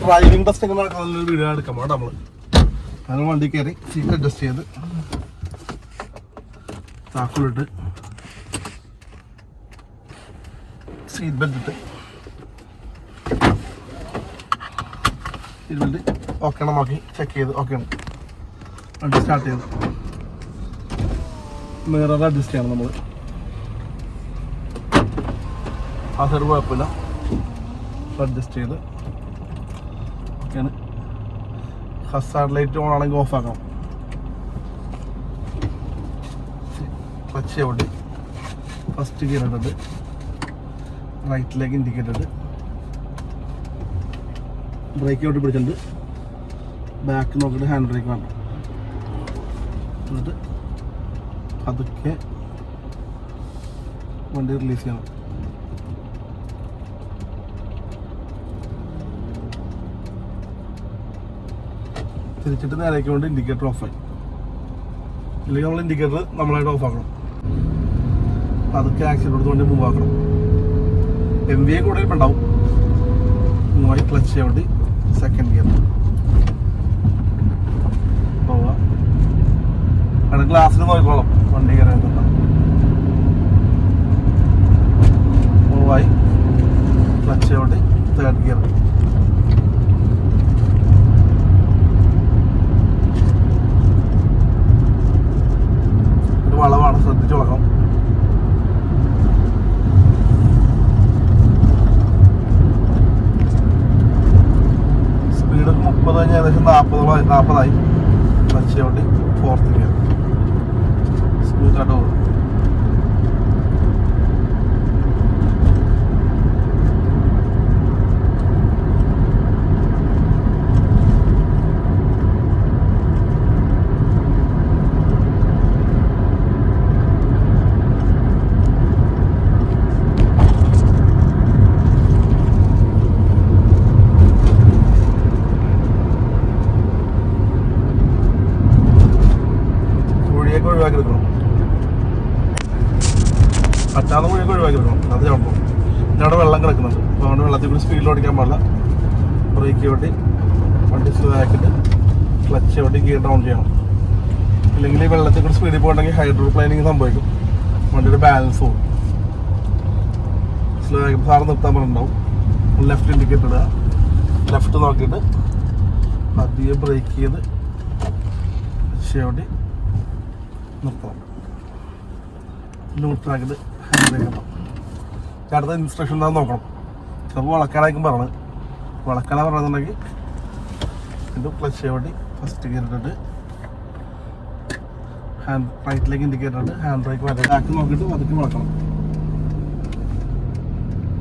Driving test ഒക്കെ നടക്കുന്ന video എടുക്കാൻ പോകണം നമ്മൾ. അങ്ങനെ വണ്ടി കയറി സീറ്റ് അഡ്ജസ്റ്റ് ചെയ്ത് താക്കോലിട്ട് സീറ്റ് ബെൽറ്റ് ഇട്ട് സീറ്റ് ബെൽറ്റ് ഓക്കെ ആണ് നോക്കി ചെക്ക് ചെയ്ത് ഓക്കെ ആണ്. വണ്ടി സ്റ്റാർട്ട് ചെയ്ത് മിറർ അഡ്ജസ്റ്റ് ചെയ്യണം നമ്മൾ. ആ സൈഡ് കുഴപ്പമില്ല, അഡ്ജസ്റ്റ് ചെയ്ത് ഓക്കെയാണ്. ഹസാർഡ് ലൈറ്റ് ഓൺ ആണെങ്കിൽ ഓഫ് ആക്കണം. ക്ലച്ച് ചവിട്ടി ഫസ്റ്റ് ഗിയർ ഇട്ടിട്ട് റൈറ്റിലേക്ക് ഇൻഡിക്കേറ്റർ ഇട്ട് ബ്രേക്ക് ചവിട്ടി പിടിച്ചിട്ടുണ്ട്. ബാക്ക് നോക്കിയിട്ട് ഹാൻഡ് ബ്രേക്ക് വേണം. എന്നിട്ട് അതൊക്കെ വണ്ടി റിലീസ് ചെയ്യണം. തിരിച്ചിട്ട് നേരേക്ക് കൊണ്ട് ഇൻഡിക്കേറ്റർ ഓഫായി. ഇല്ലെങ്കിൽ നമ്മൾ ഇൻഡിക്കേറ്റർ നമ്മളായിട്ട് ഓഫ് ആക്കണം. അതൊക്കെ ആക്സിഡൻറ്റ് കൊടുത്തുകൊണ്ട് മൂവ് ആക്കണം. MVA കൂടെ ഇപ്പം ഉണ്ടാവും. മൂവായി ക്ലച്ച് ചവിട്ടി സെക്കൻഡ് ഗിയർ പോവുക. അവിടെ ഗ്ലാസ്സിൽ നോക്കിക്കോളാം വണ്ടി കയറാൻ. മൂവായി ക്ലച്ച് ചവിട്ടി തേർഡ് ഗിയർ. വളവാണ്, ശ്രദ്ധിച്ചു വളക്കാം. സ്പീഡ് 30 കഴിഞ്ഞ് ഏകദേശം 40 ക്ലച്ച് ചവിട്ടി ഫോർത്ത് ഗിയർ സ്മൂത്തായിട്ട് പോകും. ഒഴിവാക്കിയെടുക്കണം. പറ്റാതെ കുഴിയൊക്കെ ഒഴിവാക്കിയെടുക്കണം. അത് ചവിട്ടണം. അവിടെ വെള്ളം കിടക്കുന്നുണ്ട്. അപ്പോൾ അതുകൊണ്ട് വെള്ളത്തിൽ കൂടി സ്പീഡിൽ ഓടിക്കാൻ പാടില്ല. ബ്രേക്ക് ചവിട്ടി വണ്ടി സ്ലോ ആക്കിയിട്ട് ക്ലച്ച് ചവിട്ടി ഗിയർ ഡൗൺ ചെയ്യണം. ഇല്ലെങ്കിൽ ഈ വെള്ളത്തിൽ കൂടി സ്പീഡിൽ പോകണമെങ്കിൽ ഹൈഡ്രോപ്ലെയിനിങ് സംഭവിക്കും. വണ്ടിയുടെ ബാലൻസ് പോകും. സ്ലോ ആക്കി സാറ് നിർത്താൻ പറഞ്ഞിട്ടുണ്ടാവും. ലെഫ്റ്റ് ഇൻഡിക്കേറ്റർ ഇടുക. ലെഫ്റ്റ് നോക്കിയിട്ട് പതിയെ ബ്രേക്ക് ചെയ്ത് ചവിട്ടി നിർത്തണം. ന്യൂട്രാക്കിട്ട് ഹാൻഡ് ബ്രേക്ക് ഇടണം. അടുത്ത ഇൻസ്ട്രക്ഷൻ എന്താണെന്ന് നോക്കണം. ചിലപ്പോൾ വളക്കാനായിരിക്കും പറഞ്ഞത്. വളക്കാനാ പറഞ്ഞതെന്നുണ്ടെങ്കിൽ ഇത് ക്ലച്ച് ചവിട്ടി ഫസ്റ്റ് ഗിയർ ഇട്ടിട്ട് ഹാൻഡ് റൈറ്റിലേക്ക് ഇൻഡിക്കേറ്റർ ഇട്ട് ഹാൻഡ് ബ്രേക്ക് മാറ്റി ബാക്ക് നോക്കിയിട്ട് പതുക്കെ വളക്കണം.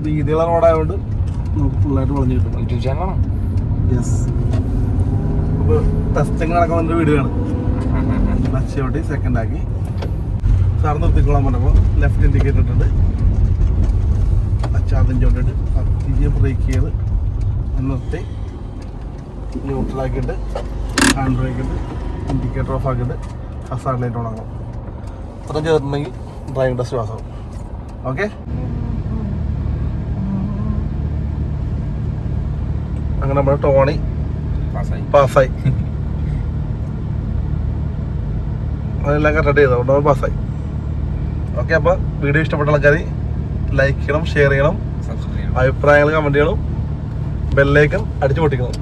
വീതിയുള്ള റോഡായതുകൊണ്ട് നമുക്ക് ഫുള്ളായിട്ട് വളഞ്ഞു കിട്ടും. യെസ്, അപ്പോൾ ടെസ്റ്റിങ് നടക്കുന്ന വീഡിയോ ആണ്. ക്ലച്ച് ചവിട്ടി സെക്കൻഡ് ആക്കി സാർ നിർത്തിക്കൊള്ളാൻ പറഞ്ഞപ്പോൾ ലെഫ്റ്റ് ഇൻഡിക്കേറ്റർ ഇട്ടിട്ട് ആദ്യം ചവിട്ടിട്ട് പതിയെ ബ്രേക്ക് ചെയ്ത് നിർത്തി ന്യൂട്രലാക്കിയിട്ട് ഹാൻഡ് ബ്രേക്ക് ഇട്ട് ഇൻഡിക്കേറ്റർ ഓഫ് ആക്കിയിട്ട് ഹസാർഡ് ലൈറ്റ് ഓൺ ആക്കണം. അത്രയും ചേർത്തുണ്ടെങ്കിൽ ഡ്രൈവിംഗ് ടെസ്റ്റ് പാസ്സാവും. ഓക്കെ, അങ്ങനെ നമ്മുടെ ടോണി പാസ്സായി. അതെല്ലാം കറക്റ്റ് ചെയ്തു, അതുകൊണ്ട് പാസ്സായി. ഓക്കെ, അപ്പോൾ വീഡിയോ ഇഷ്ടപ്പെട്ട ആൾക്കാർ ലൈക്ക് ചെയ്യണം, ഷെയർ ചെയ്യണം, അഭിപ്രായങ്ങൾ കമൻറ്റ് ചെയ്യണം, ബെല്ലൈക്കൺ അടിച്ചു പൊട്ടിക്കണം.